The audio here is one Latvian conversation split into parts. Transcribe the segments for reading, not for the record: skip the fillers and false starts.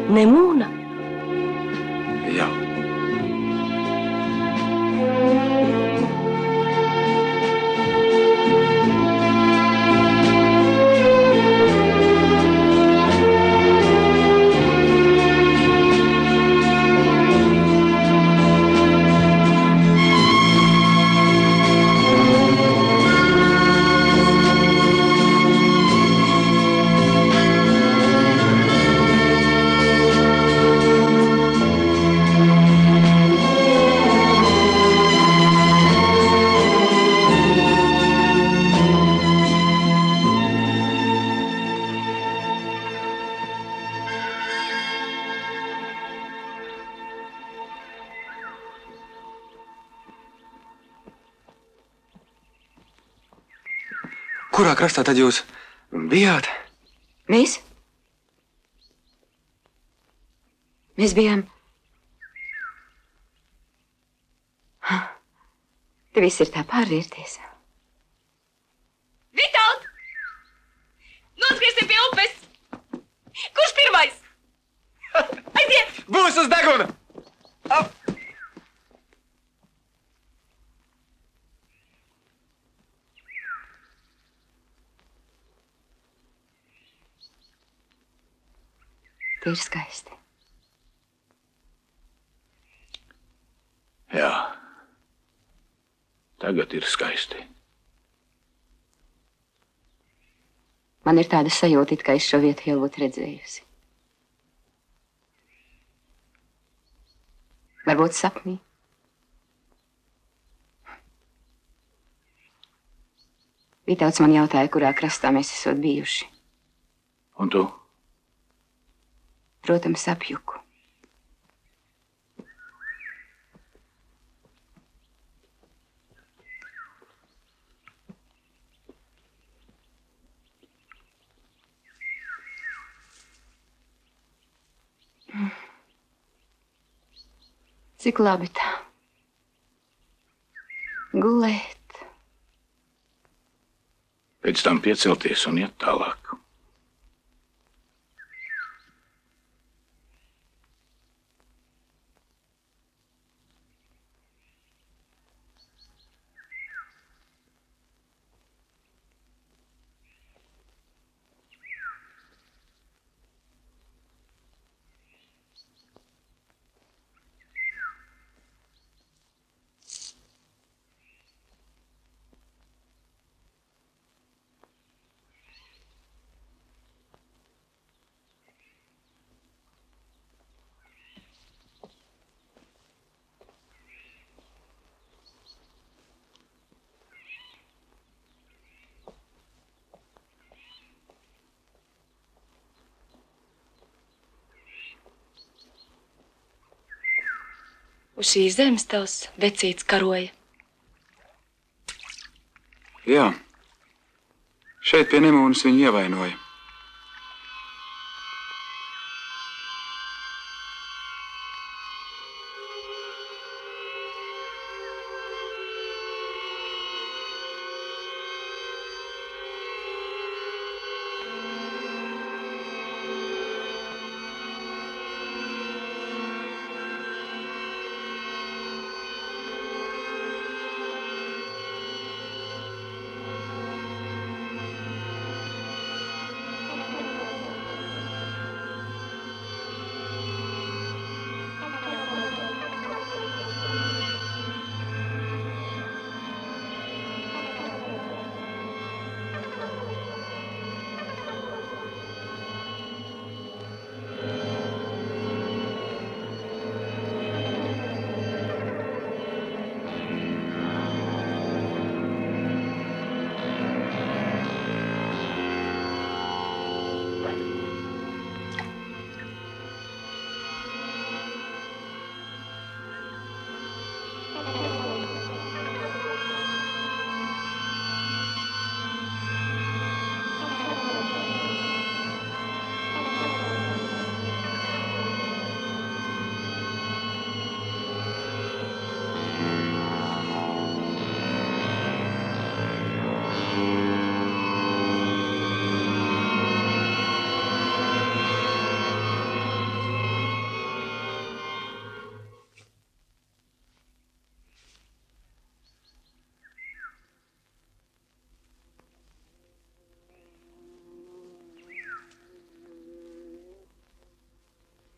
Nemuna? Jā. Kurā krastā tad jūs bijāt? Mēs? Mēs bijām... Te viss ir tā pārvērties. Vitald! Noskriesim pie upes! Kurš pirmais? Aiziet! Būs uz deguna! Ap! Te ir skaisti. Jā. Tagad ir skaisti. Man ir tāda sajūta, it kā es šo vietu jau būtu redzējusi. Varbūt sapnī. Vitāls man jautāja, kurā krastā mēs esot bijuši. Un tu? Protams, apjuku. Cik labi tā. Gulēt. Pēc tam piecelties un iet tālāk. Uz šīs zemes tavs vecīts karoja. Jā. Šeit pie Nemūnas viņu ievainoja.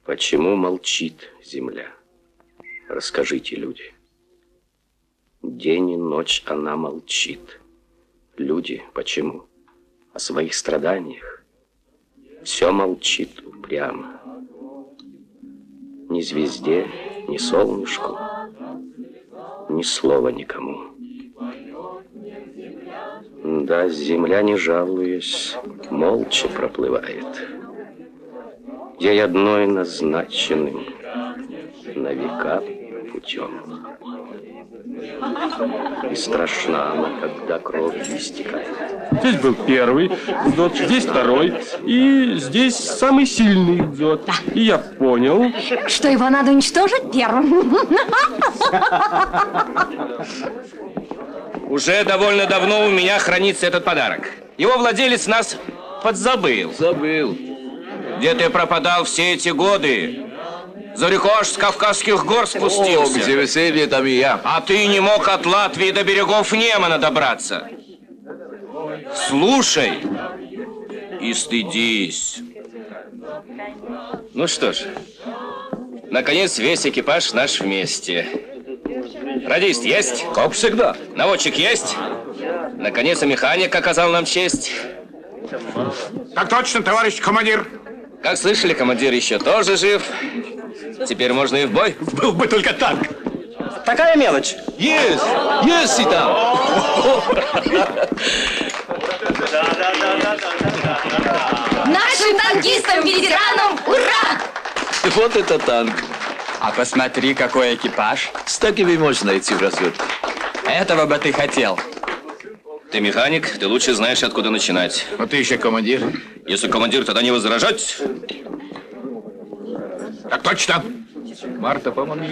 Почему молчит земля? Расскажите, люди. День и ночь она молчит. Люди, почему? О своих страданиях. Все молчит упрямо. Ни звезде, ни солнышку, ни слова никому. Да, земля, не жалуясь, молча проплывает. Ей одной назначенным на века путем. И страшна она, когда кровь истекает. Здесь был первый дзот, здесь второй, и здесь самый сильный дзот. Да. И я понял, что его надо уничтожить первым. Уже довольно давно у меня хранится этот подарок. Его владелец нас подзабыл. Забыл. Где ты пропадал все эти годы? Зарекош с Кавказских гор спустился. О, где веселье, там и я. А ты не мог от Латвии до берегов Немана добраться. Слушай и стыдись. Ну что ж, наконец весь экипаж наш вместе. Радист есть? Как всегда. Наводчик есть? Наконец и механик оказал нам честь. Так точно, товарищ командир. Как слышали, командир еще тоже жив. Теперь можно и в бой. Был бы только танк. Такая мелочь. Есть! Есть и там! Нашим танкистам-ветеранам ура! Вот это танк. А посмотри, какой экипаж. С такими можно идти в разведку. Этого бы ты хотел. Ты механик, ты лучше знаешь, откуда начинать. Но ты еще командир. Если командир, тогда не возражать. Так точно. Марта, помоги.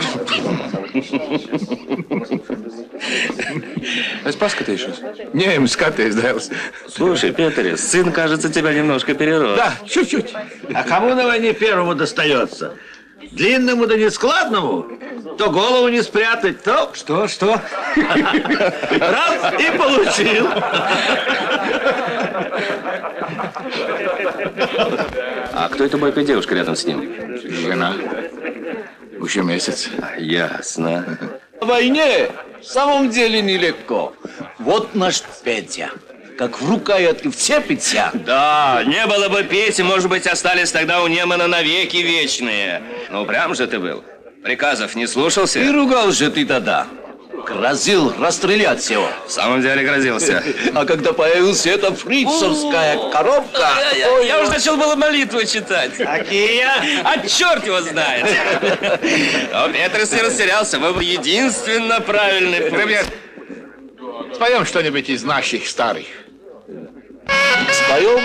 Спаска ты еще? Не, МСК-то издался. Слушай, Петрис, сын, кажется, тебя немножко перерос. Да, чуть-чуть. А кому на войне первому достается? Длинному да нескладному? То голову не спрятать, то... Что? Раз и получил. А кто эта бойкая девушка рядом с ним? Жена. Уже месяц. Ясно. На войне в самом деле нелегко. Вот наш Петя. Как в рукоятке вцепится. Да, не было бы Пети, может быть, остались тогда у Немана навеки вечные. Ну, прям же ты был. Приказов не слушался? И ругал же ты тогда. Грозил расстрелять всего. В самом деле грозился. А когда появилась эта фрицевская коробка... Я уже начал было молитву читать. Какие? А черт его знает. Но Петрис не растерялся. Выбор единственно правильный. Привет. Споем что-нибудь из наших старых. Споем?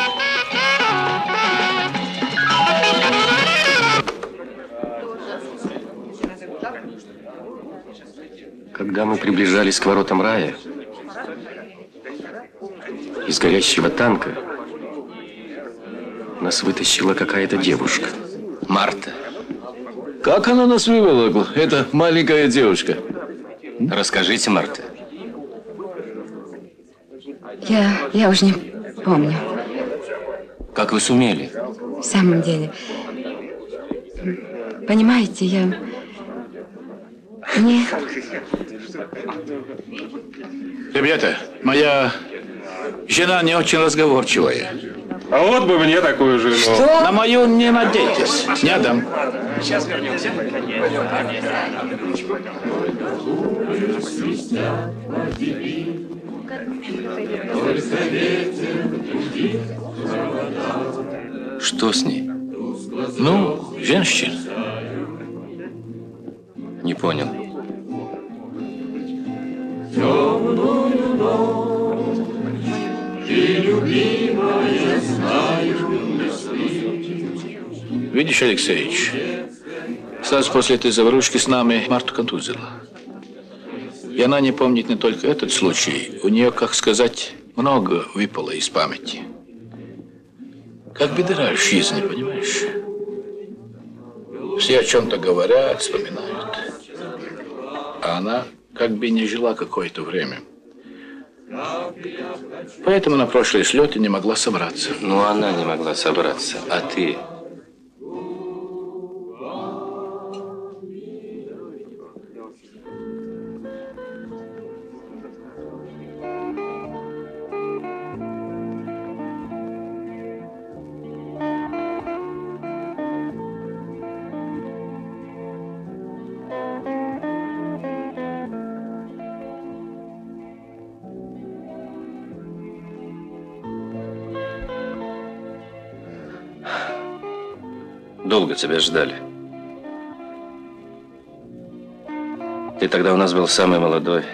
Когда мы приближались к воротам рая, из горящего танка нас вытащила какая-то девушка. Марта. Как она нас выволокла, эта маленькая девушка? Расскажите, Марта. Я уже не помню. Как вы сумели? В самом деле. Понимаете, Мне... Ребята, моя жена не очень разговорчивая. а вот бы мне такую жену. Что? На мою не надейтесь. Не отдам. Сейчас вернемся. Что с ней? Ну, женщина. Не понял. Видишь, Алексеевич, сразу после этой заварушки с нами Марту контузила. И она не помнит не только этот случай. У нее, как сказать, много выпало из памяти. Как бы дыра в жизни, понимаешь? Все о чем-то говорят, вспоминают. А она как бы не жила какое-то время. Поэтому на прошлые слеты не могла собраться. Ну, она не могла собраться. А ты? долго тебя ждали. Ты тогда у нас был самый молодой.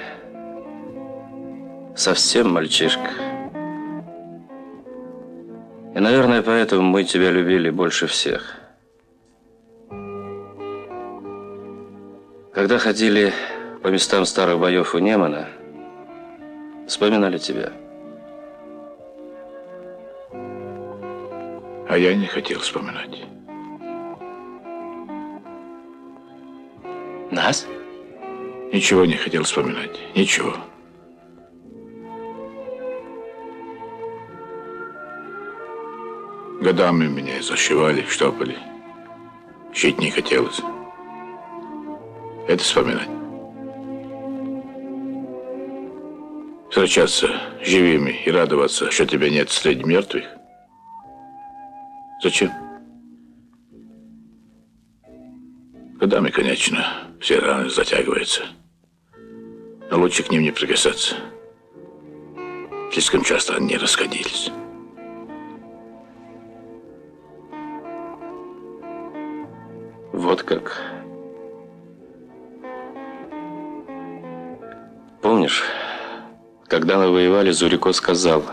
Совсем мальчишка. И, наверное, поэтому мы тебя любили больше всех. Когда ходили по местам старых боев у Немана, вспоминали тебя. А я не хотел вспоминать. Нас? Ничего не хотел вспоминать. Ничего. Годами меня зашивали, штопали. Жить не хотелось. Это вспоминать. Встречаться живыми и радоваться, что тебя нет среди мертвых. Зачем? Годами, конечно, все раны затягиваются. Но лучше к ним не прикасаться. Слишком часто они расходились. Вот как. Помнишь, когда мы воевали, Зурико сказал,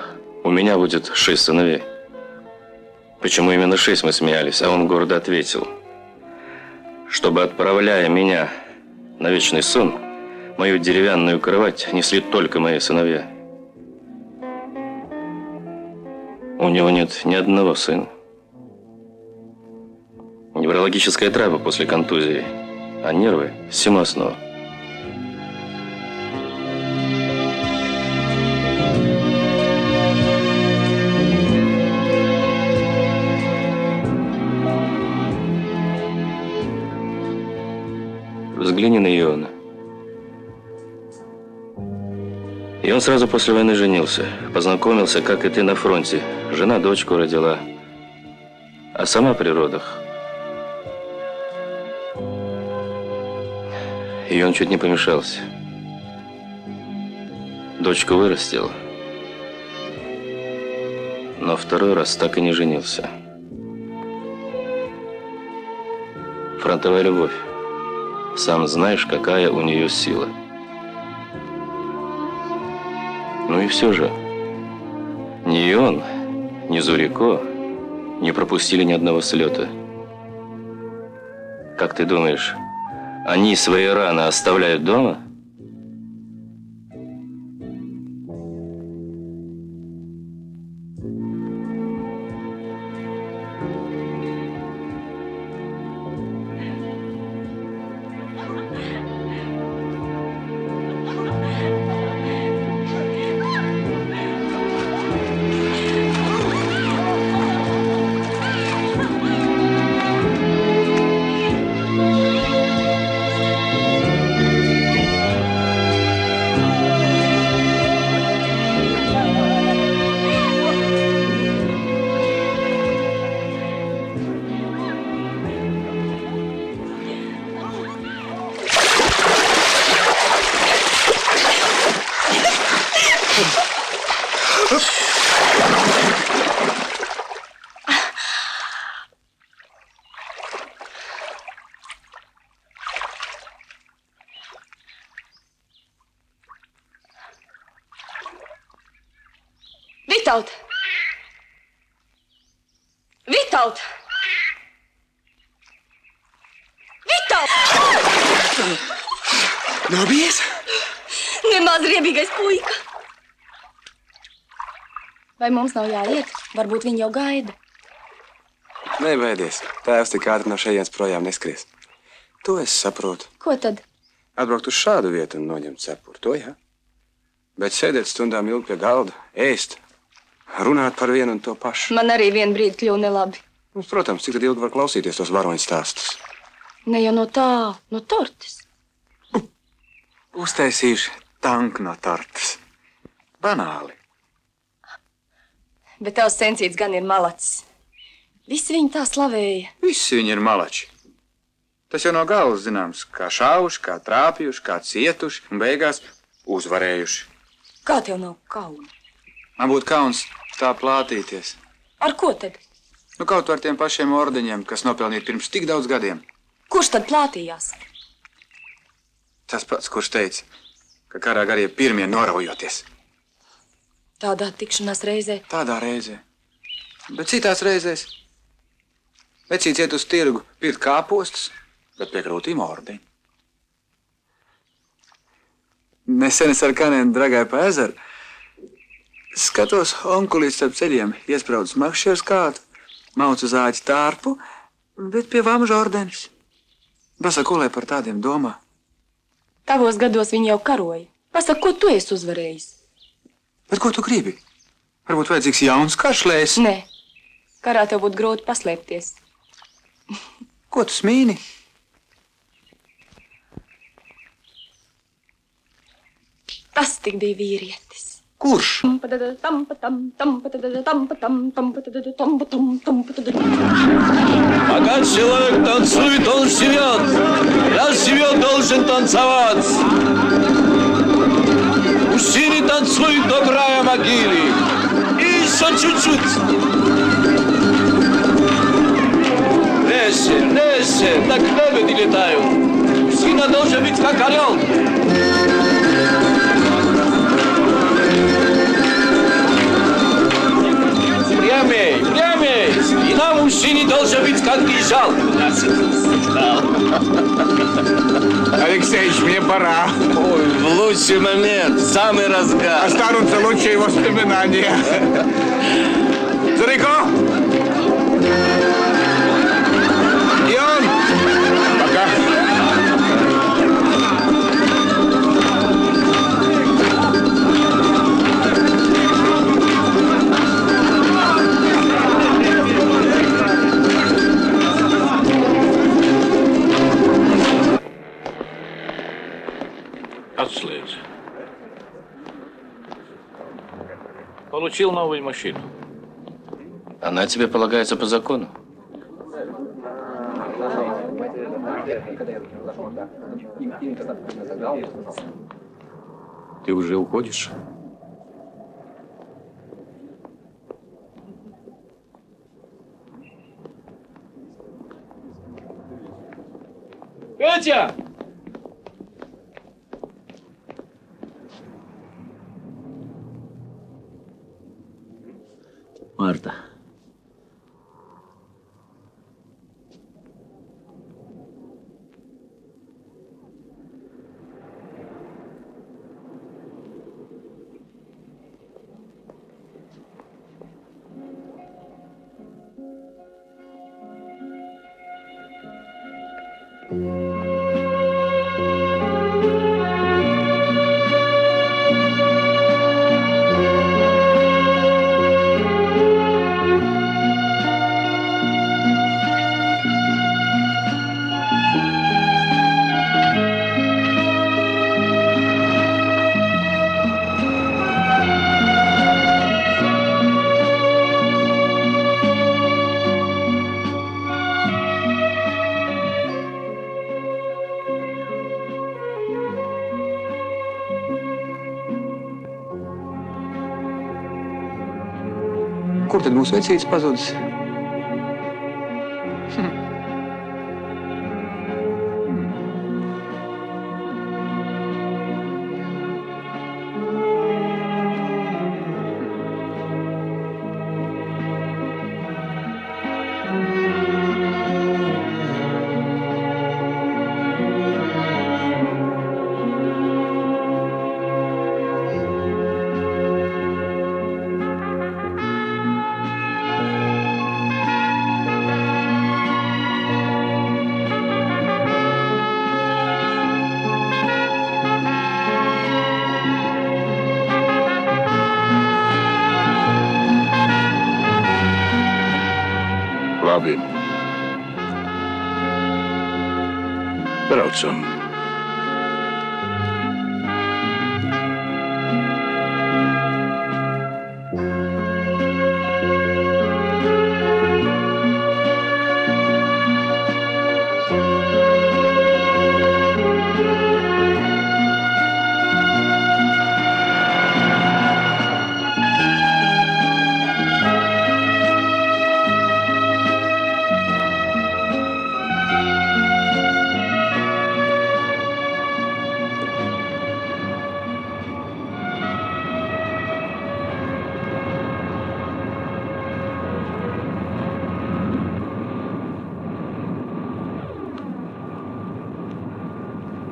у меня будет 6 сыновей. Почему именно 6, мы смеялись, а он гордо ответил, чтобы, отправляя меня на вечный сон, мою деревянную кровать несли только мои сыновья. У него нет ни одного сына. Неврологическая травма после контузии, а нервы всему основа. Взгляни на Иона. И он сразу после войны женился. Познакомился, как и ты, на фронте. Жена дочку родила. А сама при родах. И он чуть не помешался. Дочку вырастил. Но второй раз так и не женился. Фронтовая любовь. Сам знаешь, какая у нее сила. Ну и все же, ни он, ни Зурико не пропустили ни одного слета. Как ты думаешь, они свои раны оставляют дома? Vitold! Vitold! Vitold! Nobijies? Nemaz riebīgais puika. Vai mums nav jāiet? Varbūt viņi jau gaida. Nebaidies. Tēvs tik ātri no šejienes projām neskries. To es saprotu. Ko tad? Atbraukt uz šādu vietu un noņemt cepuri. To, jā. Bet sēdēt stundām ilgi pie galda, ēst, runāt par vienu un to pašu. Man arī vienu brīdi kļuva nelabi. Mums, protams, cik tad ilgi var klausīties tos varoņu stāstus. Ne jau no tā, no tortes. Uztaisīšu tanku no tortes. Banāli. Bet tavs censīts gan ir malacis. Visi viņi tā slavēja. Visi viņi ir malači. Tas jau no galvas zināms, kā šauši, kā trāpījuši, kā cietuši un beigās uzvarējuši. Kā tev nav kauna? Man būtu kauns tā plātīties. Ar ko tad? Nu, kaut ar tiem pašiem ordeņiem, kas nopelnīti pirms tik daudz gadiem. Kurš tad plātījās? Tas pats, kurš teica, ka karā garie pirmie noraujoties. Tādā tikšanās reizē. Tādā reizē. Bet citās reizēs. Vecīts iet uz tirgu, pirkt kāpostus, bet pie krūtīm ordeņi. Nesen es ar kanēnu dragāju pa ezeru. Skatos, onkulīts starp ceļiem iespraudis makšķers kātu, mauc uz āķi tārpu, bet pie vamža ordenis. Pasaku, par tādiem domā. Tavos gados viņi jau karoja. Pasaka, ko tu esi uzvarējis? Bet ko tu gribi? Varbūt vajadzīgs jauns karšlējs? Nē. Karā tev būtu grūti paslēpties. Ko tu smīni? Tas tik bija vīrietis. Kurš? Пока человек танцует, он живет. Раз живет, должен танцевать. Мужчины танцуют до края могилы. И еще чуть-чуть. Легче, так лебеди летают. Мужчина должен быть как орел. Прямей. И на мужчине должен быть как кинжал. Алексеич, мне пора. Ой, в лучший момент, в самый разгар. Останутся лучшие воспоминания. Зурико! И он! Пока. Отследь. Получил новую машину. Она тебе полагается по закону. Ты уже уходишь? Петя! Марта. Kur tad mūsu vecītis pazudis? Labi. Braucam.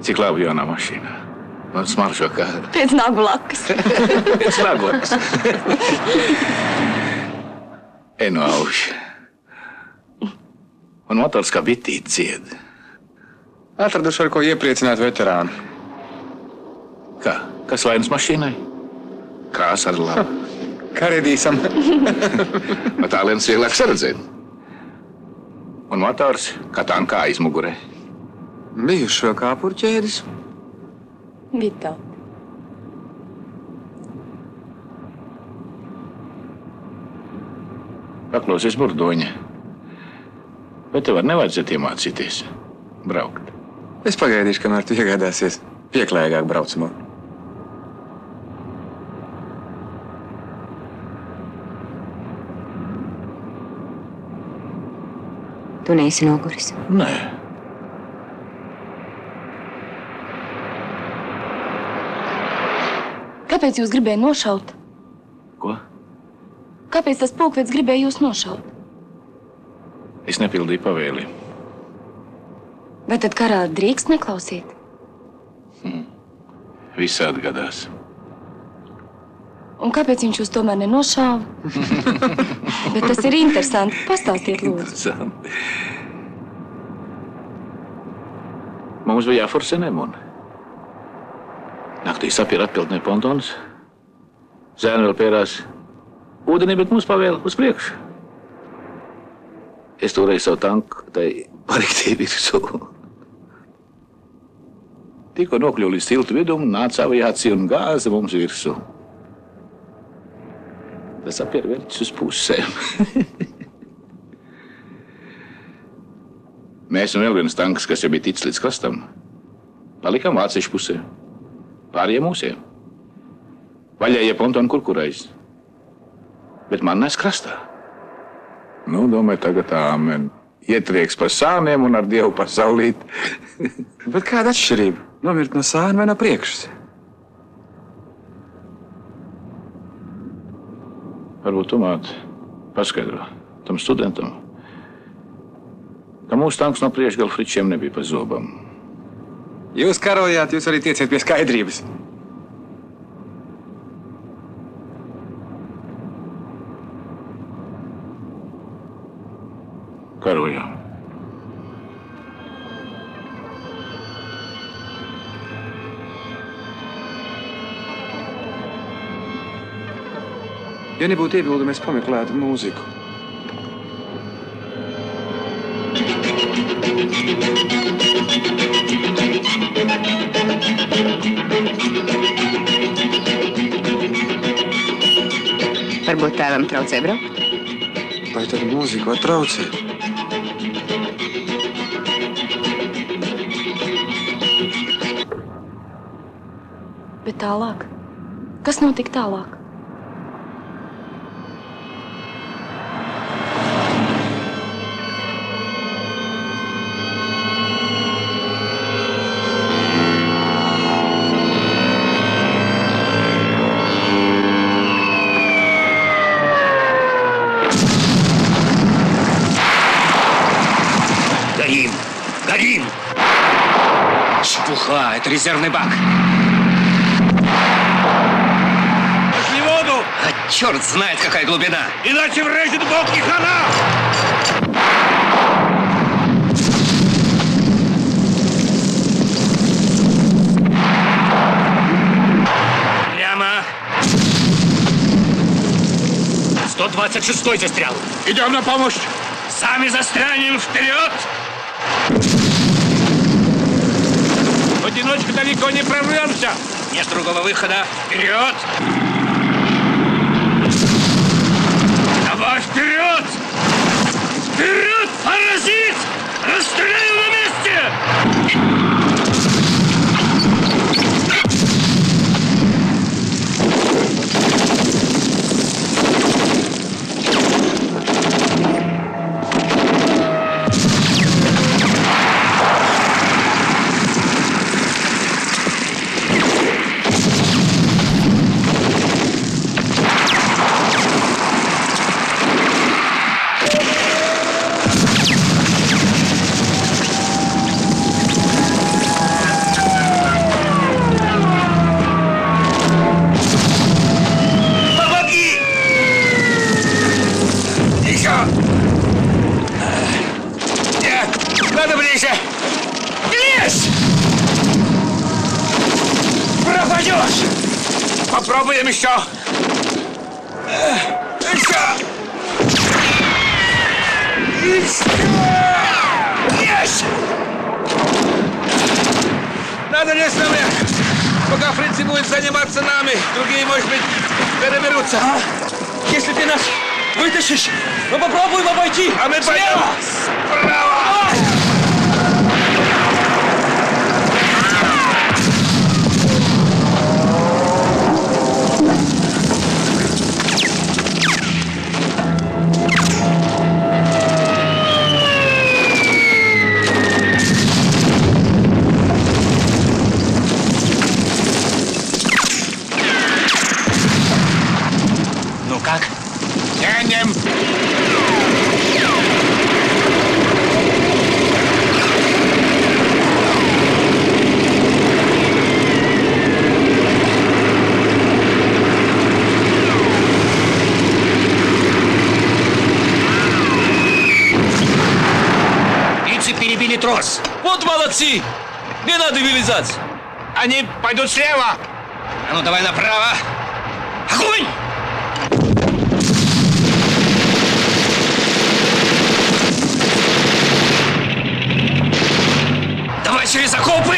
Cik labi jaunā mašīnā. Man smaržo kā... Pēc nagu lakas. Pēc nagu lakas. Enu auši. Un motors kā bitīt cied. Atraduši, ar ko iepriecināt veterānu. Kā? Kas vainas mašīnai? Krāsa ar labu. Karedīsam. No tālienes vieglāk saredzēt. Un motors kā tankā aizmugurē. Bijuši vēl kāpurķēdes. Vitāli. Paklausies, burdoņa. Bet tev var nevajadzētu iemācīties braukt. Es pagaidīšu, kamēr tu iegādāsies pieklājīgāk braucamo. Tu neesi noguris. Nē. Kāpēc jūs gribēja nošaut? Ko? Kāpēc tas pulkvedis gribēja jūs nošaut? Es nepildīju pavēli. Vai tad karā drīkst neklausīt? Visādi gadās. Un kāpēc viņš jūs tomēr nenošāva? Bet tas ir interesanti. Pastāstiet, lūdzu. Mums bija jāforsē Nemuna. Naktī sapīra atpildnē pontonus. Zēni vēl pērās ūdenī, bet mums pavēla uz priekšu. Es turēju savu tanku, tai pariktī virsū. Tikko nokļuvu līdz tiltu vidumu, nāca aviācija un gāza mums virsū. Tas sapīra verķis uz pusēm. Mēs un vēl viens tanks, kas jau bija ticis līdz krastam, palikām vāciešu pusē. Pārējie mūsiem. Vaļējie pontoni kurkurais. Bet man nes krastā. Nu, domāju, tagad āmen. Ietrieks pa sāniem un ar Dievu pasaulīt. Bet kāda atšķirība? Nomirt no sāna vai no priekšas? Varbūt tu, māte, paskaidro tam studentam, ka mūsu tanks no priekšgala fričiem nebija pa zobam. Jūs karojāt, jūs arī tieciet pie skaidrības. Karojām. Ja nebūtu iebildumi, es pameklētu mūziku. Varbūt tēvam traucē braukt? Vai tad mūziku var traucēt? Bet tālāk? Kas notika tālāk? Горим! Чепуха, это резервный бак. Пошли воду! А черт знает, какая глубина. Иначе врежет бог и хана! Прямо. 126-й застрял. Идем на помощь. Сами застрянем, вперед! В одиночку далеко не прорвемся. Нет другого выхода. Вперед! Давай вперед! Вперед, паразит! Расстреляй на месте! Попробуем еще. Есть! Надо лезть наверх. Пока фрицы будет заниматься нами, другие, может быть, переберутся. Если ты нас вытащишь, мы попробуем обойти. А мы пойдем справа. Ну как? Тянем. Фрицы перебили трос. Вот молодцы. Не надо вылезать. Они пойдут слева. А ну давай направо. Огонь! Давай через окопы!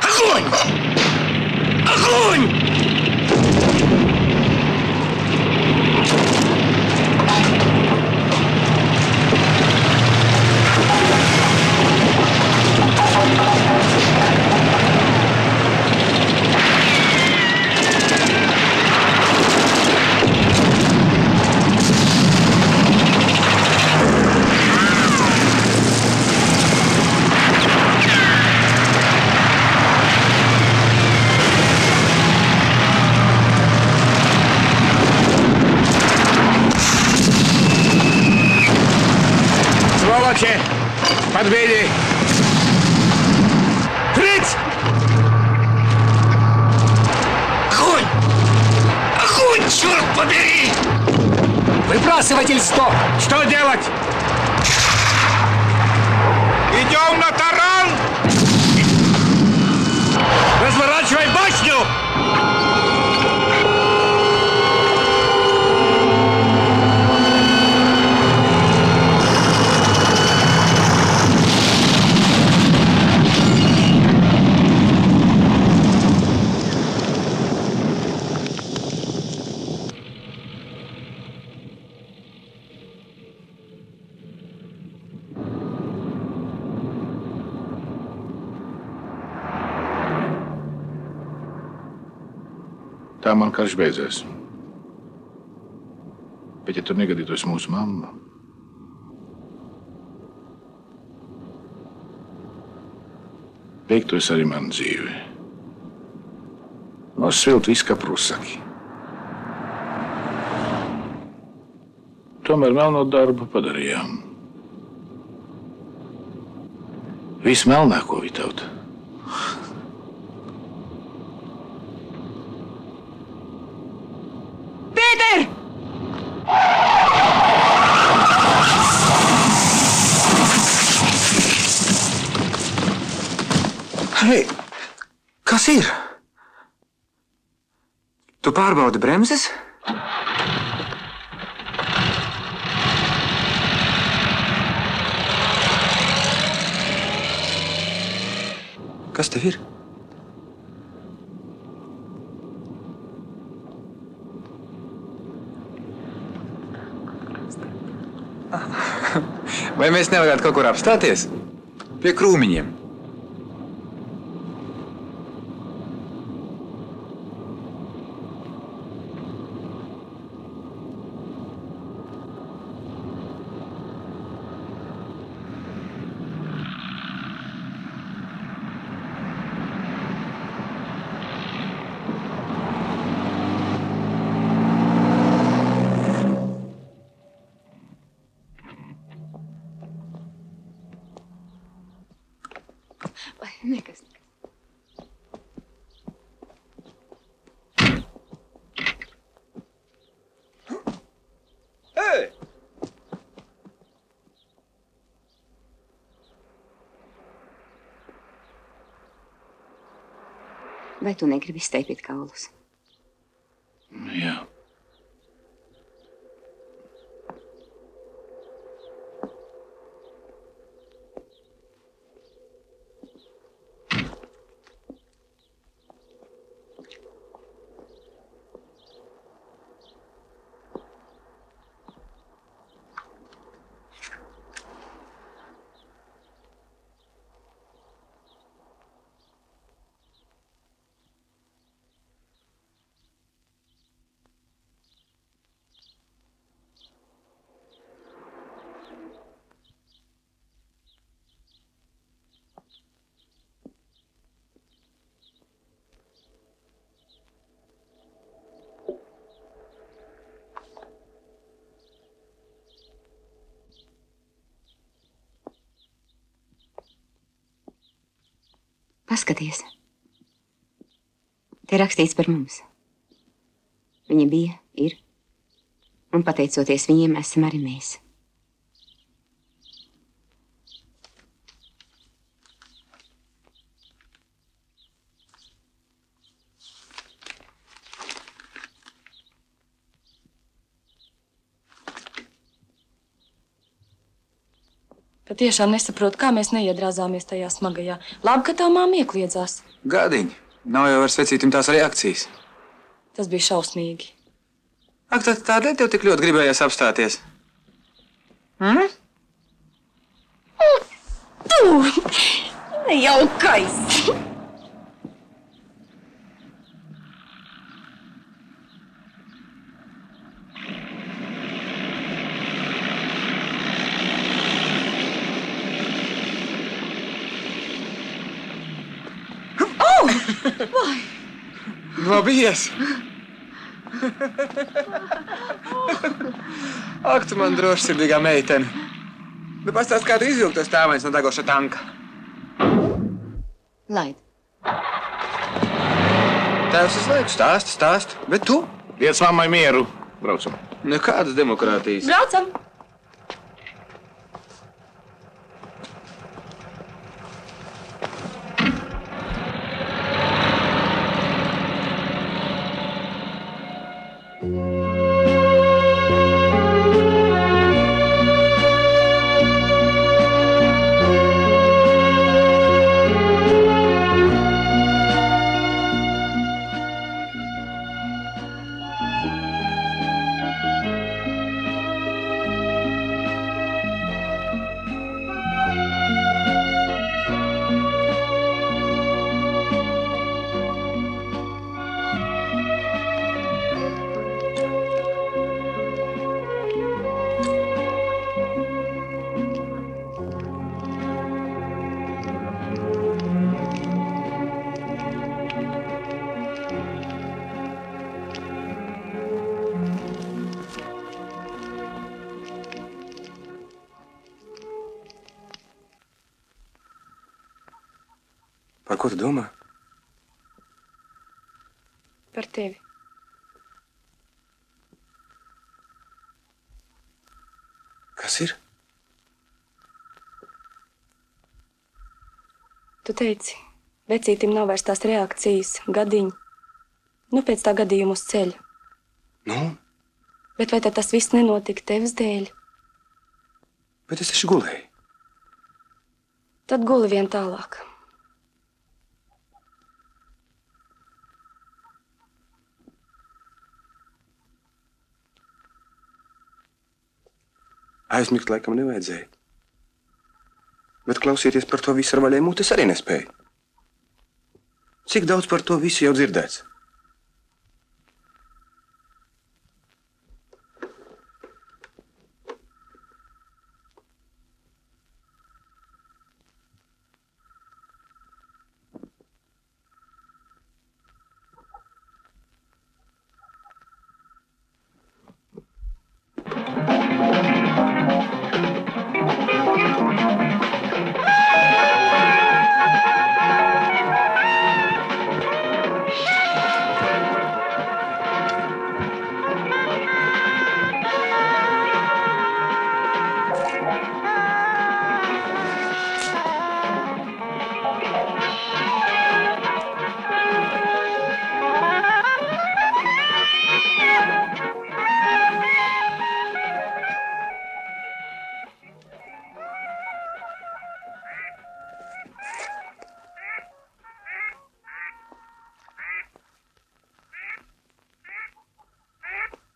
Огонь! Огонь! Сволочи! Подбили! Фриц! Огонь! Огонь, черт побери! Выбрасыватель стоп! Что делать? Идем на таран! Разворачивай башню! Tā man karš beidzies. Bet, ja tur negadītos mūsu mamma, beigtos arī mana dzīve. Nosvilt viss kā prusaki. Tomēr melno darbu padarījām. Vismelnāko, Vitauta. Pēter! Hei, kas ir? Tu pārbaudi bremzes? Kas tev ir? Vai mēs nevarētu kaut kur apstāties? Pie krūmiņiem. Nekas. Ej! Vai tu negribi izsteipīt kaulus? Paskaties. Te rakstīts par mums. Viņi bija, ir, un pateicoties viņiem esam arī mēs. Patiešām nesaprotu, kā mēs neiedrāzāmies tajā smagajā. Labi, ka tā māma iekliedzās. Gadiņi, nav jau vairs vecītim tās reakcijas. Tas bija šausmīgi. Ak, tādēļ tev tik ļoti gribējās apstāties? Hmm? Tu! Nejaukais! Vai? Labies! Ak, tu man drošsirdīgā meitene. Nu, pastāst, kā tu izvilktos tāvains no degoša tanka. Laid. Tēvs visu laiku stāst, bet tu? Liec mammai mieru. Braucam. Nekādas demokrātijas. Braucam! Par ko tu domā? Par tevi. Kas ir? Tu teici, vecītim nav vairs tās reakcijas, gadiņi. Nu, pēc tā gadījuma uz ceļa. Nu? Bet vai tad tas viss nenotika tevis dēļ? Bet es taču gulēju. Tad guli vien tālāk. Aizmigt laikam nevajadzēja. Bet klausīties par to visu ar vaļai mutes arī nespēju. Cik daudz par to visu jau dzirdēts?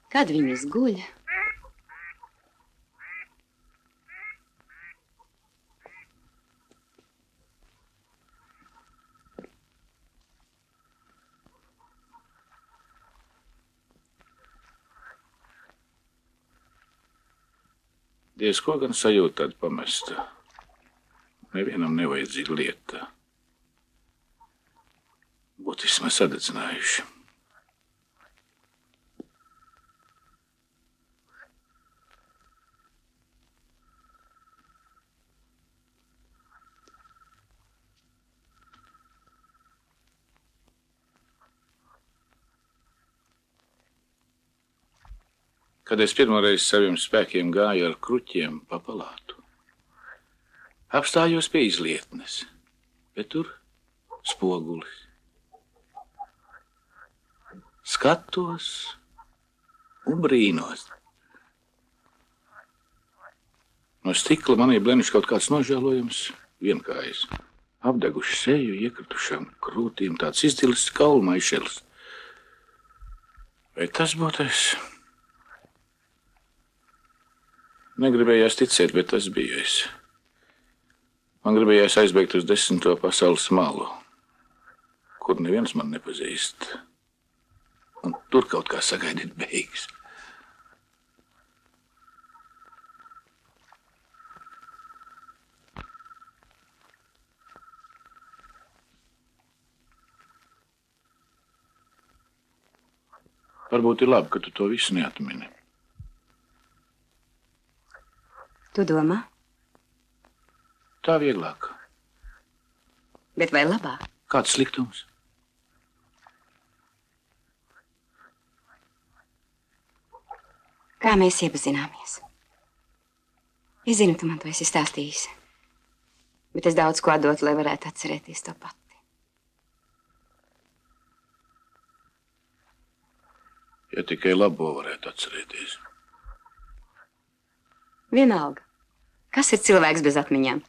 Kad viņas guļ? Diez ko gan sajūta tāda pamesta. Nevienam nevajadzīga lieta. Būtu vismaz sadedzinājuši. kad es pirmoreiz saviem spēkiem gāju ar kruķiem pa palātu. Apstājos pie izlietnes, bet tur spogulis. Skatos un brīnos. No stikla manī blenuši kaut kāds nožēlojams vienkājs. Apdeguši seju, iekritušām krūtīm, tāds izdzilis kaulmaišelis. Vai tas būtu es? Negribējās ticēt, bet tas bija es. Man gribējās aizbēgt uz 10. pasaules malu, kur neviens man nepazīst. Un tur kaut kā sagaidīt beigas. Varbūt ir labi, ka tu to visu neatmini. Tu domā? Tā vieglāk. Bet vai labāk? Kāds sliktums? Kā mēs iepazināmies? Es zinu, tu man to esi stāstījis. Bet es daudz ko atdotu, lai varētu atcerēties to pati. Ja tikai labo varētu atcerēties. Vienalga. Kas ir cilvēks bez atmiņām?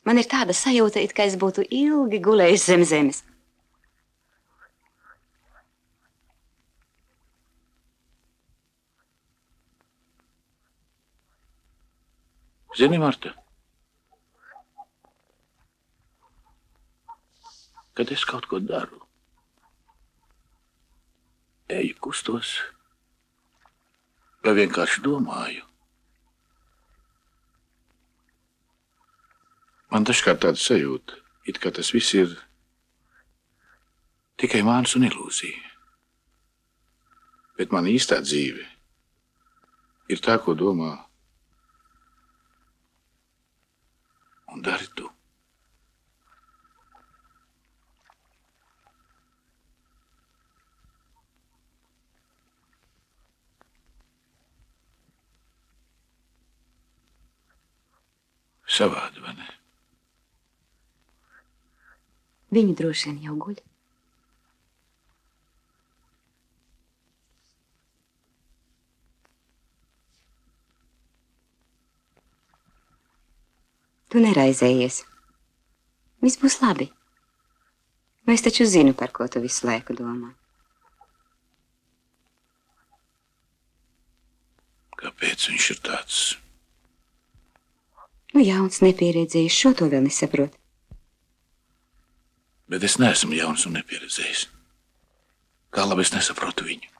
Man ir tāda sajūta, it kā es būtu ilgi gulējis zem zemes. Zini, Marta, kad es kaut ko daru, eju, kustos, vai vienkārši domāju. Man dažkārt tāda sajūta, it kā tas viss ir tikai māns un ilūzija. Bet man īstā dzīve ir tā, ko domā un dari tu. Savādi, vai ne? Viņi droši vien jau guļ. Tu neraizējies. Viss būs labi. Es taču zinu, par ko tu visu laiku domā. Kāpēc viņš ir tāds? Nu, jauns, nepieredzējis, šo to vēl nesaprot. Bet es neesmu jauns un nepieredzējis. Kā labi es nesaprotu viņu.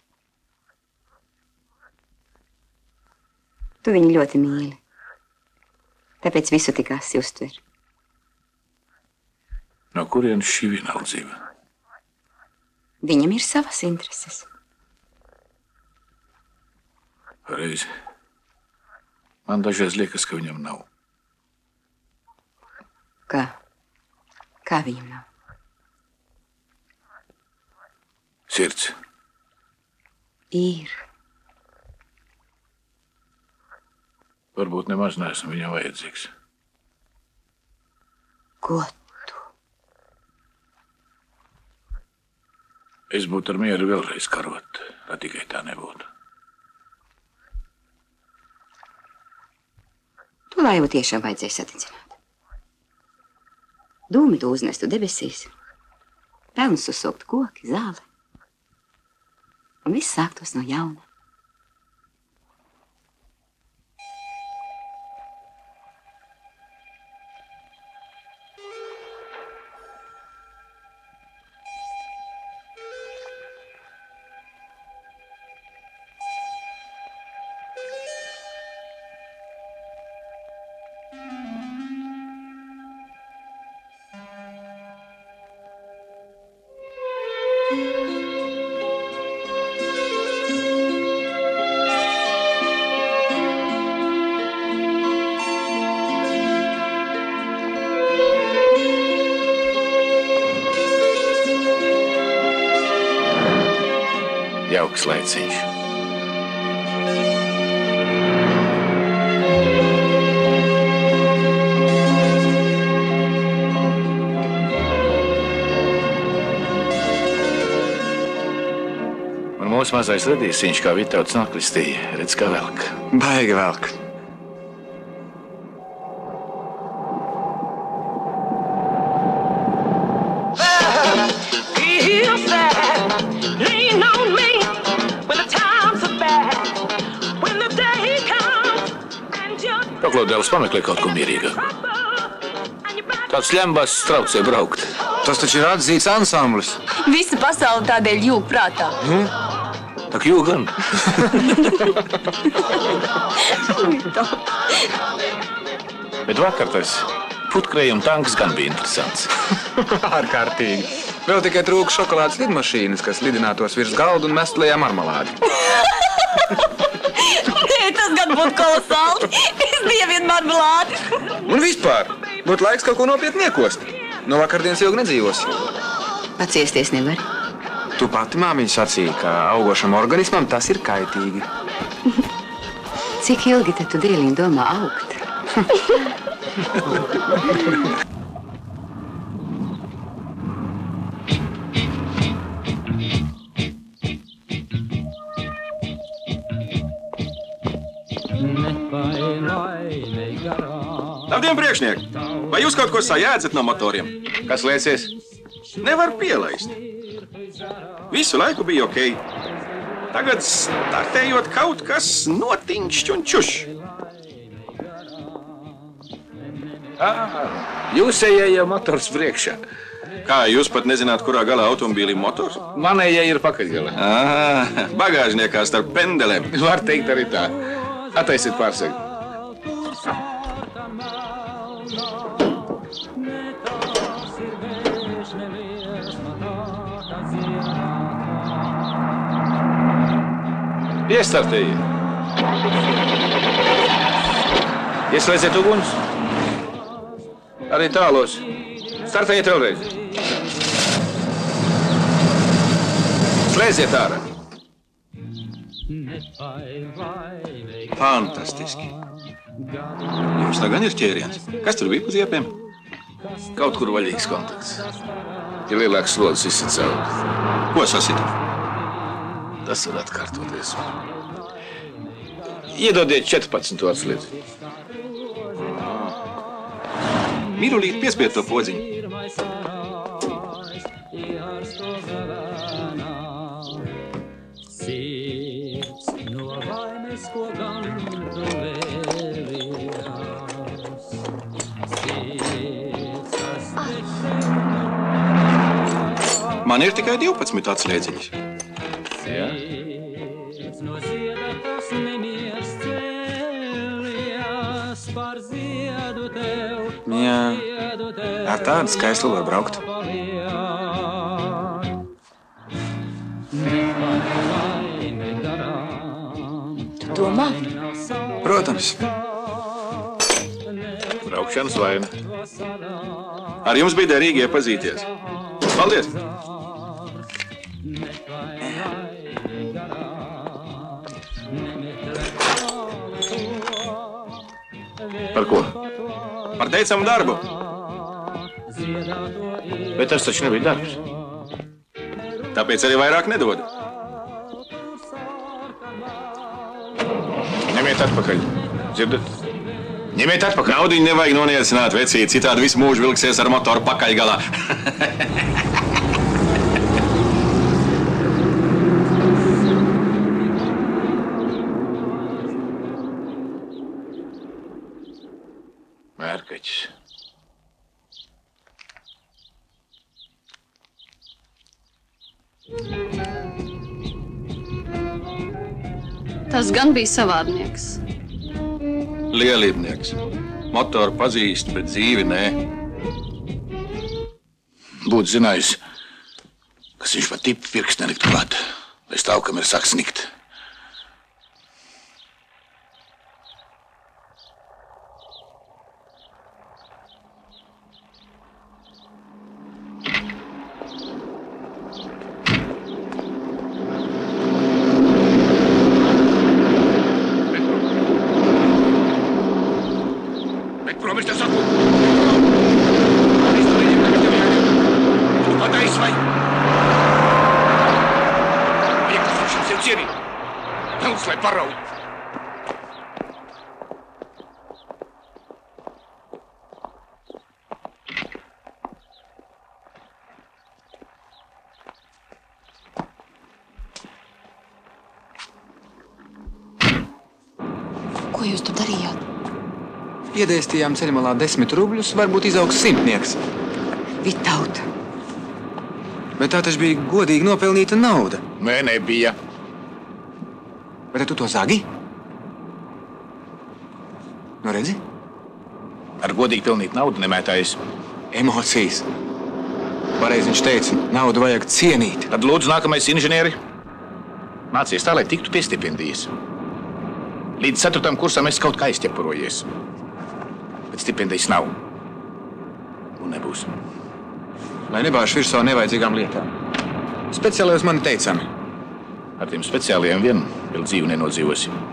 Tu viņu ļoti mīli. Tāpēc visu tik asi uztver. No kurienes šī vienaldzība? Viņam ir savas intereses. Pareizi. Man dažreiz liekas, ka viņam nav. Kā? Kā viņam nav? Sirds. Ir. Varbūt nemaz neesmu viņam vajadzīgs. Ko tu? Es būtu ar mieru vēlreiz karot, lai tikai tā nebūtu. Tu laivu tiešām vajadzēja sadedzināt. Dūmi tu uznestu debesīs. Pelnus uzsaukt koki, zāle. Un viss sāktos no jauna. Jauks laiciņš. Tavs mazais radīsiņš, kā Vitauts nokristīja. Redz, kā velk. Baigi velk. Paklaudēlis pameklē kaut ko mierīgāku. Tāds ļembās traucē braukt. Tas taču ir atzīts ansamblis. Visa pasaule tādēļ jūg prātā. Tak jūg gan. Bet vakar tas putkrējuma tanks gan bija interesants. Ārkārtīgi. Vēl tikai trūka šokolādes lidmašīnas, kas lidinātos virs galda un mest lejā marmalādi. Nē, tas gan būtu kolosāli. Es dievienu marmelādi. Un vispār, būtu laiks kaut ko nopietni iekost. No vakardienas ilgi nedzīvos. Paciesties nevar. Tu pati māmiņa sacīja, ka augošam organismam tas ir kaitīgi. Cik ilgi tad tu dēliņ domā augt? Labdien, priekšnieki! Vai jūs kaut ko sajēdzat no motoriem? Kas liecies? Nevar pielaist. Visu laiku bija ok. Tagad startējot kaut kas notiņšķ un čuš. Jūsējai jau motors priekšā. Kā, jūs pat nezināt, kurā galā automobīlim motors? Manējai ir pakaļgalā. Bagāžniekā starp pendelēm. Var teikt arī tā. Attaisiet pārsegu. Iestartēji. Ieslēdziet uguns. Arī tālos. Startējiet vēlreiz. Slēdziet ārā. Fantastiski. Jums tā gan ir ķēriens. Kas tur bija pa ziepēm? Kaut kur vaļīgs kontakts. Ja lielāks slodzes izsit cauri. Ko sasit? Tas var atkārtoties. Iedodiet 14 atslēdzi. Mirulīt, piespied to podziņu. Man ir tikai 12 atslēdziņas. Jā. Jā, ar tādu skaistu var braukt. Tu domā? Protams. Braukšanas vaina. Ar jums bija derīgi iepazīties. Paldies! Par ko? Par teicamu darbu. Bet tas taču nebija darbs. Tāpēc arī vairāk nedodu. Ņemiet atpakaļ. Dzirdat? Ņemiet atpakaļ. Naudiņu nevajag noniecināt, vecīt, citādi visu mūžu vilksies ar motoru pakaļgalā. Mērkaķis. Tas gan bija savādnieks. Lielībnieks. Motoru pazīst, bet dzīvi nē. Būtu zinājis, kas viņš pa tipu pirkstu nelikt klāt. Bez tā, kam ir sāks snikt. Ko jūs tur darījāt? Iedēstījām ceļmalā 10 rubļus, varbūt izaugs simtnieks. Vitauta. Bet tā taču bija godīgi nopelnīta nauda. Nē, nebija. Bet tu to zagi? Nu redzi? Ar godīgi pelnīt naudu nemētājas. Emocijas. Pareizi viņš teica, naudu vajag cienīt. Tad lūdzu nākamais inženieri. Mācies tā, lai tiktu pie stipendijas. Līdz 4. kursam es kaut kā aizķepurojies. Bet stipendijas nav. Un nebūs. Lai nebāž virsū nevajadzīgām lietām. Speciāli uz mani teicami. Ar tiem speciālajiem vien vēl dzīvi nenodzīvosim.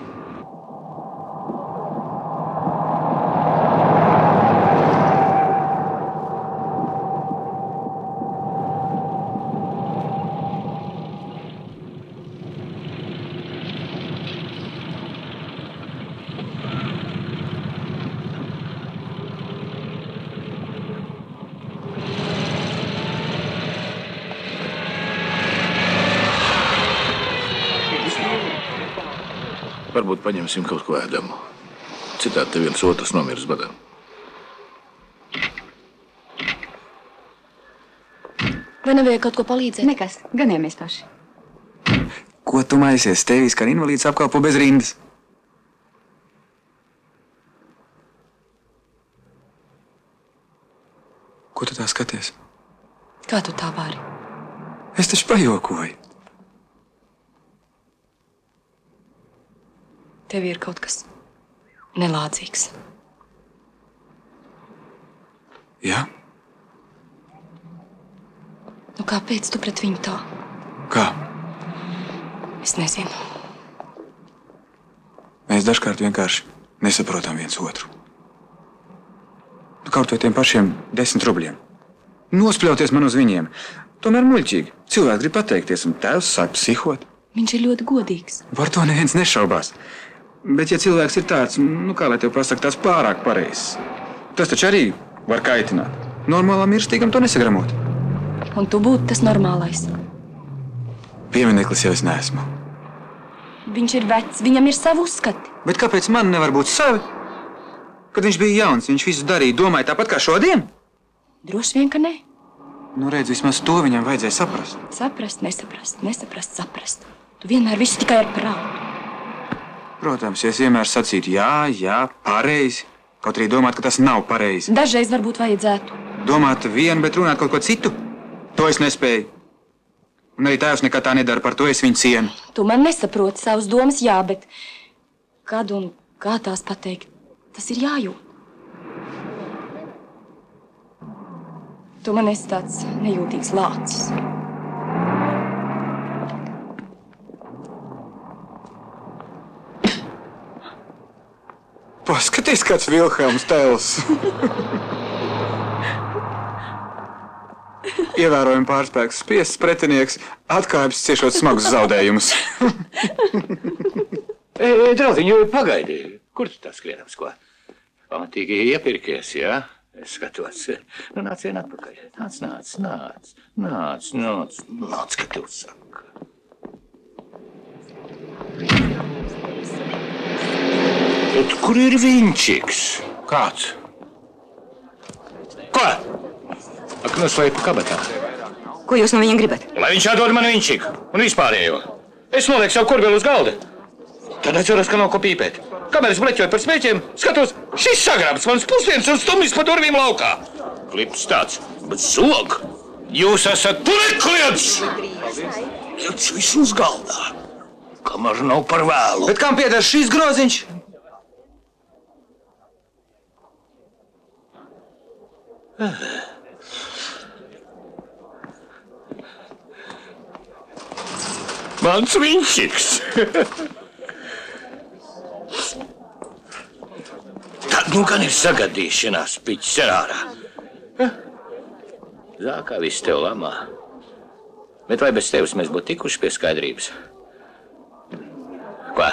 Varbūt paņemsim kaut ko ēdamu. Citādi te viens otrs nomirs badā. Vai nevajag kaut ko palīdzēt? Nekas, ganēmies paši. Ko tu maisies? Tevis, ka invalīds apkalpo bez rindas. Ko tu tā skaties? Kā tu tā vari? Es taču pajokoju. Tev ir kaut kas nelādzīgs. Jā? Nu, kāpēc tu pret viņu tā? Kā? Es nezinu. Mēs dažkārt vienkārši nesaprotam viens otru. Nu, kaut vai tiem pašiem 10 rubļiem. Nospļauties man uz viņiem. Tomēr muļķīgi. Cilvēki grib pateikties, un tēvs sāk psihot. Viņš ir ļoti godīgs. Par to neviens nešaubās. Bet, ja cilvēks ir tāds, nu, kā lai tev pasaka, tāds pārāk pareizs, tas taču arī var kaitināt. Normālām mirstīgam to nesagramot. Un tu būtu tas normālais. Piemineklis jau es neesmu. Viņš ir vecs, viņam ir savi uzskati. Bet kāpēc man nevar būt savi? Kad viņš bija jauns, viņš visu darīja, domāja tāpat kā šodien? Droši vien, ka ne. Nu, redz, vismaz to viņam vajadzēja saprast. Saprast, nesaprast, nesaprast, saprast. Tu vienmēr visu tikai ar prātu. Protams, ja es vienmēr sacītu jā, pareizi, kaut arī domāt, ka tas nav pareizi. Dažreiz varbūt vajadzētu. Domāt vienu, bet runāt kaut ko citu? To es nespēju. Un arī tēvs nekā tā nedara, par to es viņu cienu. Tu man nesaproti savas domas, jā, bet kad un kā tās pateikt, tas ir jājūt. Tu man esi tāds nejūtīgs lācis. Paskaties, kāds Vilhelms tēls. Ievērojami pārspēks spiests pretinieks, atkāpjas ciešot smagus zaudējumus. Draudziņu, pagaidi. Kur tu tā skrienams, ko? Pamatīgi iepirkies, jā? Es skatos. Nu, nāc vien atpakaļ. Nāc, ka tev saka. Bet kur ir Viņčiks? Kāds? Ko? Ak, noslēpu kabatā. Ko jūs no viņa gribat? Lai viņš atdod man Viņčiku un vispārējo. Es nolieku savu kurbeli uz galda. Tad atceros, ka nav ko pīpēt. Kamēr es bleķoju par smēķiem, skatos, šis sagrabs mans pusdienas un stumjas pa durvīm laukā. Klips tāds, bet zog. Jūs esat pureklients! Liec visu uz galdā. Kamēr nav par vēlu. Bet kam pieder šīs groziņš? Mans Viņčiks. Tad nu gan ir sagadīšanās, piķis ar ārā. Zākā viss tev lamā. Bet vai bez tevis mēs būtu tikuši pie skaidrības? Ko?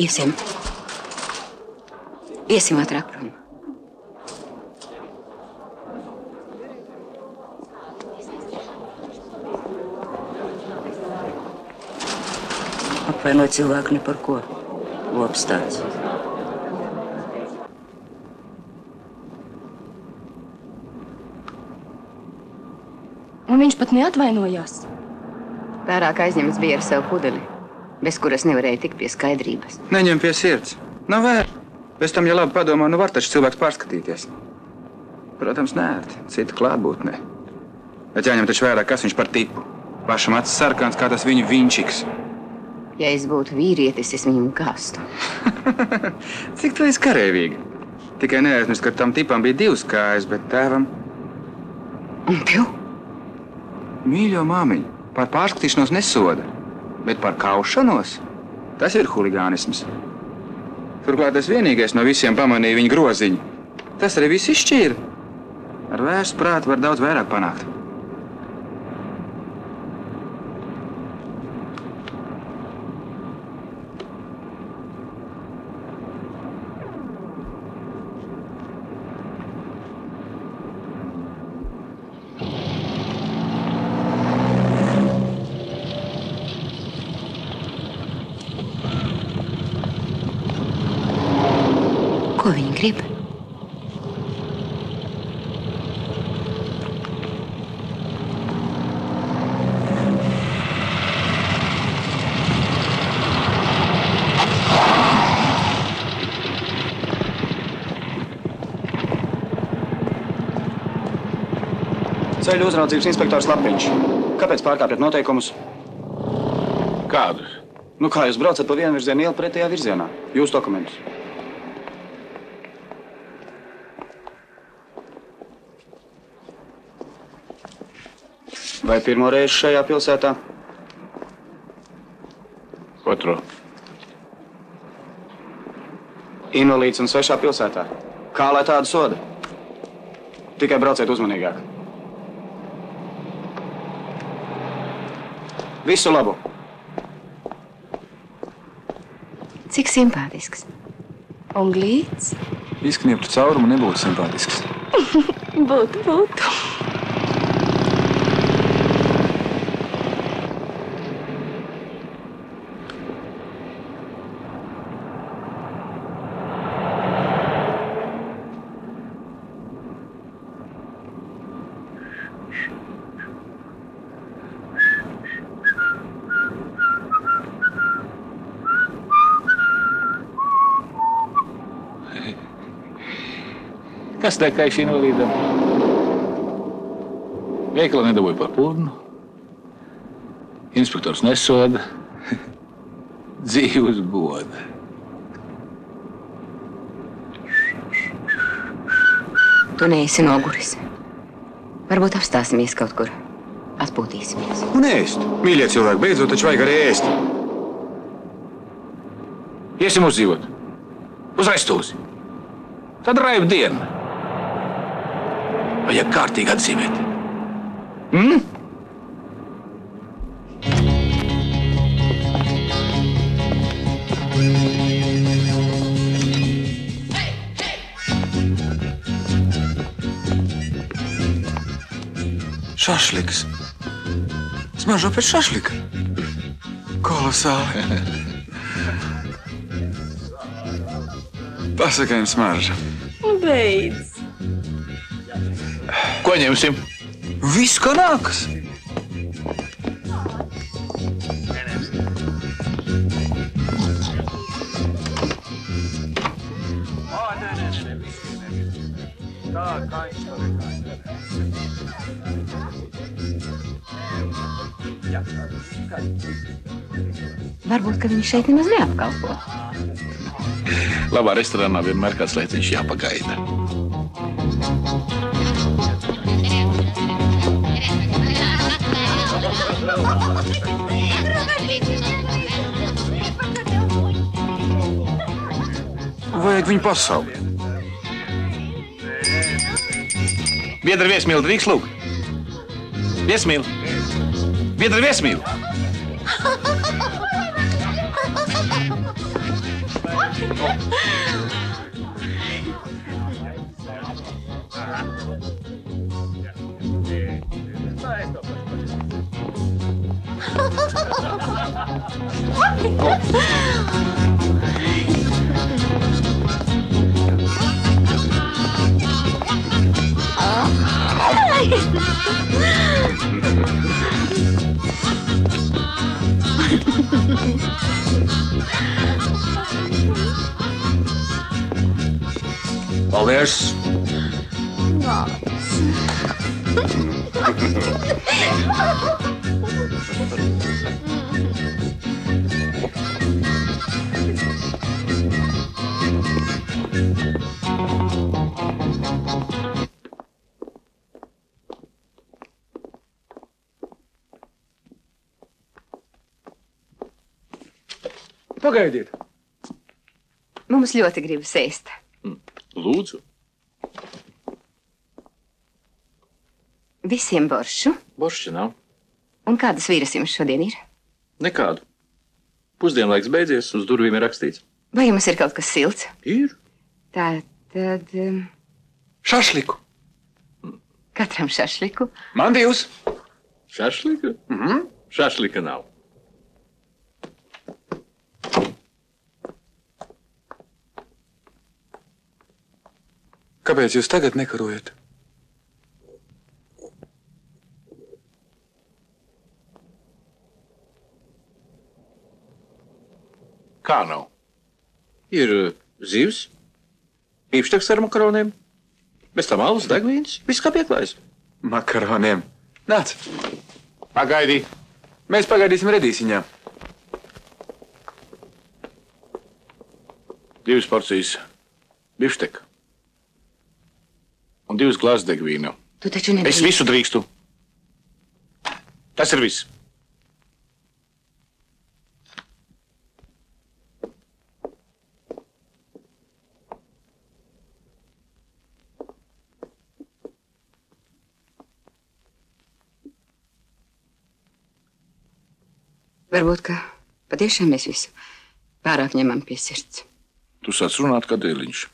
Iesim ātrāk prom. Apvainot cilvēku ne par ko. Lops tāds. Un viņš pat neatvainojās. Pārāk aizņemts bija ar savu pudeli, bez kuras nevarēja tikt pie skaidrības. Neņem pie sirds. Nav vērts. Pēc tam, ja labi padomā, nu var taču cilvēks pārskatīties. Protams, nērti. Cita klātbūtnē. Bet jāņem taču vērā, kas viņš par tipu. Pašam acis sarkans, kā tas viņu vinčiks. Ja es būtu vīrietis, es viņu gāstu. Cik tu esi kareivīga? Tikai neaizmirst, ka tam tipam bija 2 kājas, bet tēvam... Un tev? Mīļo māmiņu, par pārskatīšanos nesoda, bet par kaušanos tas ir huligānisms. Turklāt es vienīgais no visiem pamanīju viņa groziņu. Tas arī viss izšķīra. Ar vērstu prātu var daudz vairāk panākt. Ko viņi grib? Ceļu uzraudzības inspektors Lapiņš. Kāpēc pārkāpjat noteikumus? Kādus? Nu kā jūs braucat pa vienvirzienu ielu pretējā virzienā? Jūsu dokumentus. Vai pirmo reizi šajā pilsētā? Otro. Invalīds un svešā pilsētā. Kā lai tādu soda? Tikai brauciet uzmanīgāk. Visu labu. Cik simpātisks. Un glīts? Izknieptu caurumu nebūtu simpātisks. Būtu. Kas tā kā šī invalīdam? Veikala nedabūja par purnu. Inspektors nesoda. Dzīvus goda. Tu neesi noguris. Varbūt apstāsimies kaut kur. Atpūtīsimies. Un ēst. Mīļie cilvēki, beidzot taču vajag arī ēst. Iesim uzdzīvot. Uz aiztūzi. Tad raiba diena. Vajag kārtīgi atzīmēt. Šašliks. Smaržo pēc šašlika. Kolosāli. Pasakajam smarža. Beidz. Ko ņemsim? Viss, kā nākas. Varbūt, ka viņi šeit nemaz neapkalpo. Labā restorānā vienmēr kāds laiciņš jāpagaida. Vajag viņu pasaukt. Biedra viesmīli, drīkst lūk. Viesmīli. Biedra viesmīli. Paldies! Pagaidiet! Mums ļoti gribas ēst. Lūdzu. Visiem boršu. Borša nav. Un kādas vīras jums šodien ir? Nekādu. Pusdienlaiks beidzies, uz durvīm ir rakstīts. Vai jums ir kaut kas silts? Ir. Tā tad... Šašliku. Katram šašliku. Man 2. Šašlika? Šašlika nav. Kāpēc jūs tagad nekarojat? Kā nav? Ir zivs, īpšteks ar makaroniem, bez tam alus, degvīns, viss kā pieklājas. Makaroniem. Nāc. Pagaidī. Mēs pagaidīsim redīsiņā. 2 porcijas bifšteka. Un 2 glāzes degvīna. Tu taču nedrīkst. Es visu drīkstu. Tas ir viss. Varbūt, ka patiešām mēs visu pārāk ņemam pie sirds. Tu sāc runāt kā dēliņš.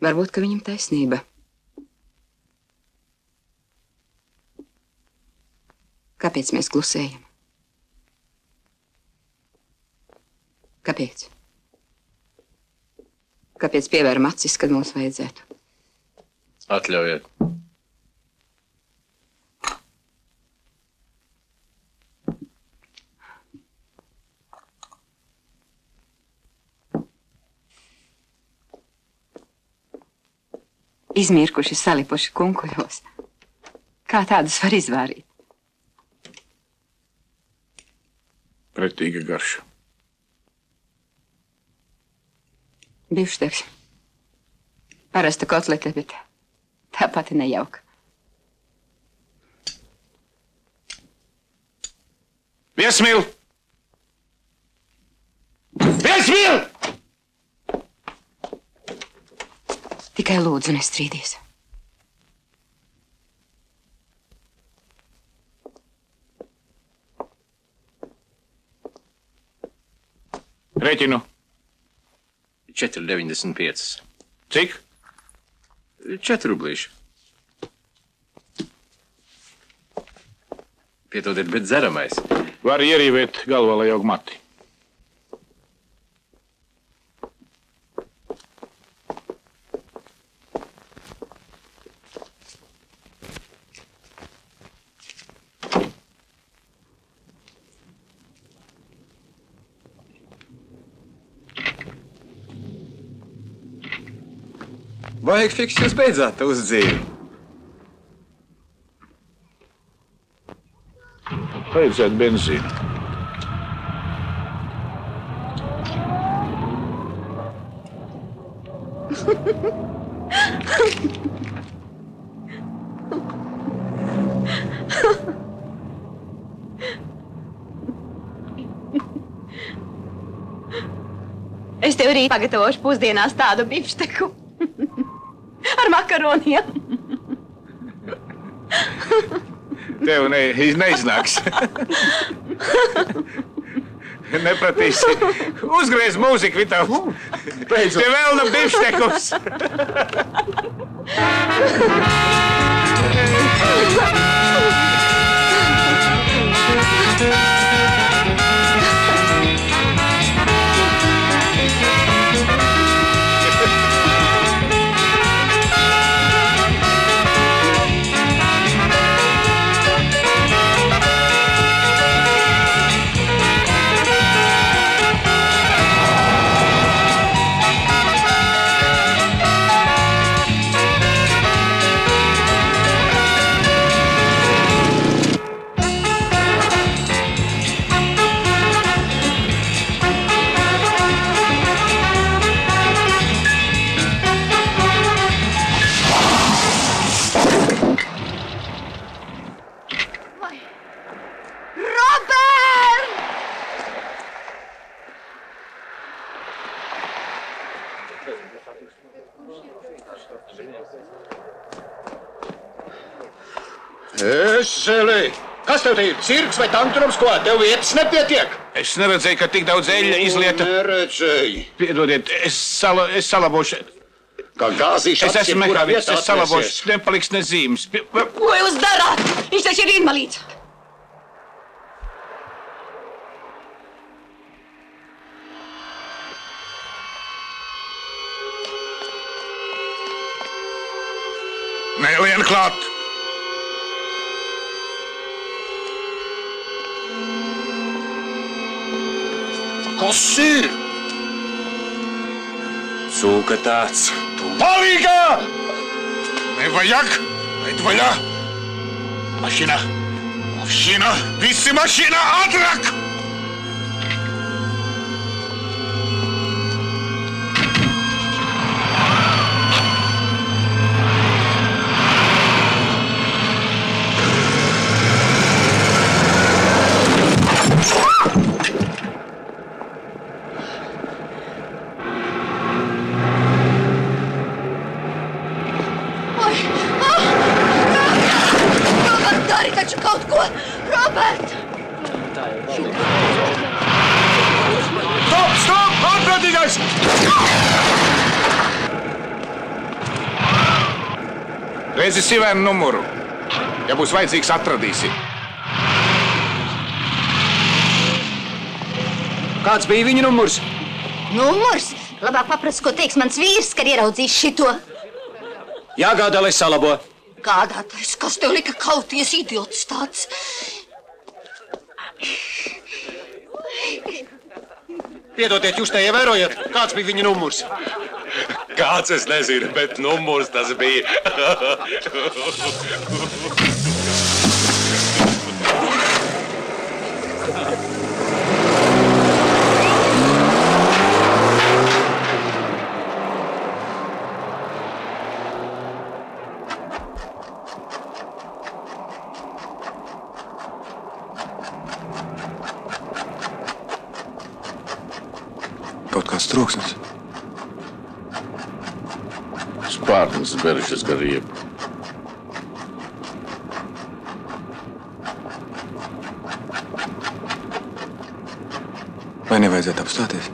Varbūt, ka viņam taisnība. Kāpēc mēs klusējam? Kāpēc? Kāpēc pievēram acis, kad mums vajadzētu? Atļaujiet. Izmirkuši, salipuši kunkuļos. Kā tādus var izvārīt? Pretīga garša. Bifšteks. Parasta kotlete, bet tā pati nejauka. Viesmīl! Viesmīl! Tikai lūdzu, nestrīdies. Rēķinu. 4,95. Cik? 4 rublīši. Piedodiet, bet dzeramais. Var ierīvēt galvā, lai aug mati. Vajag fiks jūs beidzāt uz dzīvi. Vajadzētu benzīnu. Es tev rīt pagatavošu pusdienās tādu bifšteku. Ar makaroniem. Tev neiznāks. Nepratīsi. Uzgriez mūziku, Vitav. Te vēlna bifštekus. Eseli! Kas tev te ir? Cirks vai tantrums, ko? Tev vietas nepietiek? Es neredzēju, ka tik daudz eļļa izlieta. Neredzēju. Piedodiet, es salabošu. Kā gāzīšu Es esmu mehāniķis, es salabošu, nepaliks nezīmes. Ko jūs darāt? Viņš taču ir invalīds. Nelien klāt! Kas ir? Cūka tāds. Palīgā! Nevajag! Aid vaļā! Mašīna! Mašīna! Visi mašīna! Ātrāk! Stop! Ārprātīgais! Redzi sivēnu numuru. Ja būs vajadzīgs, atradīsi. Kāds bija viņa numurs? Numurs? Labāk paprast, ko teiks mans vīrs, kad ieraudzīs šito. Jāgādā, lai salabo. Gādātais, kas tev lika kauties, idiots tāds? Piedodiet, jūs neievērojat, kāds bija viņa numurs? Kāds es nezinu, bet numurs tas bija. Kaut kāds troksnis. Spārnas beržas garību. Vai nevajadzētu apstāties?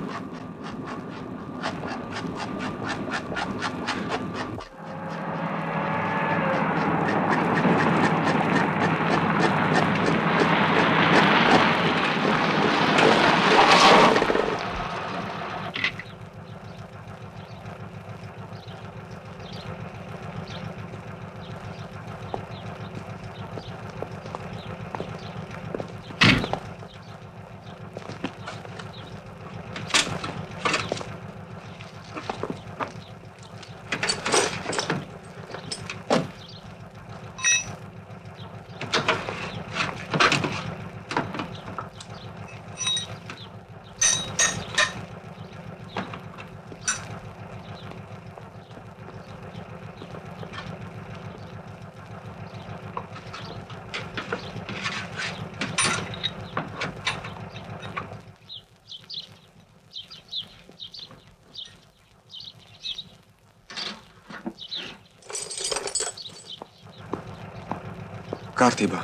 Kārtībā.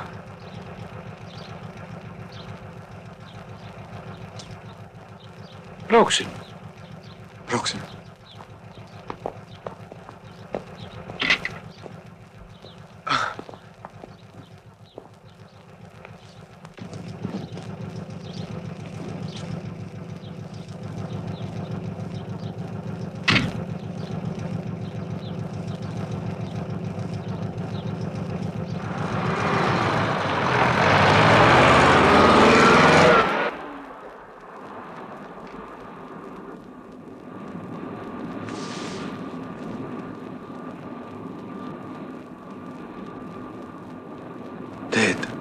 Brauksim. Brauksim. Tēt.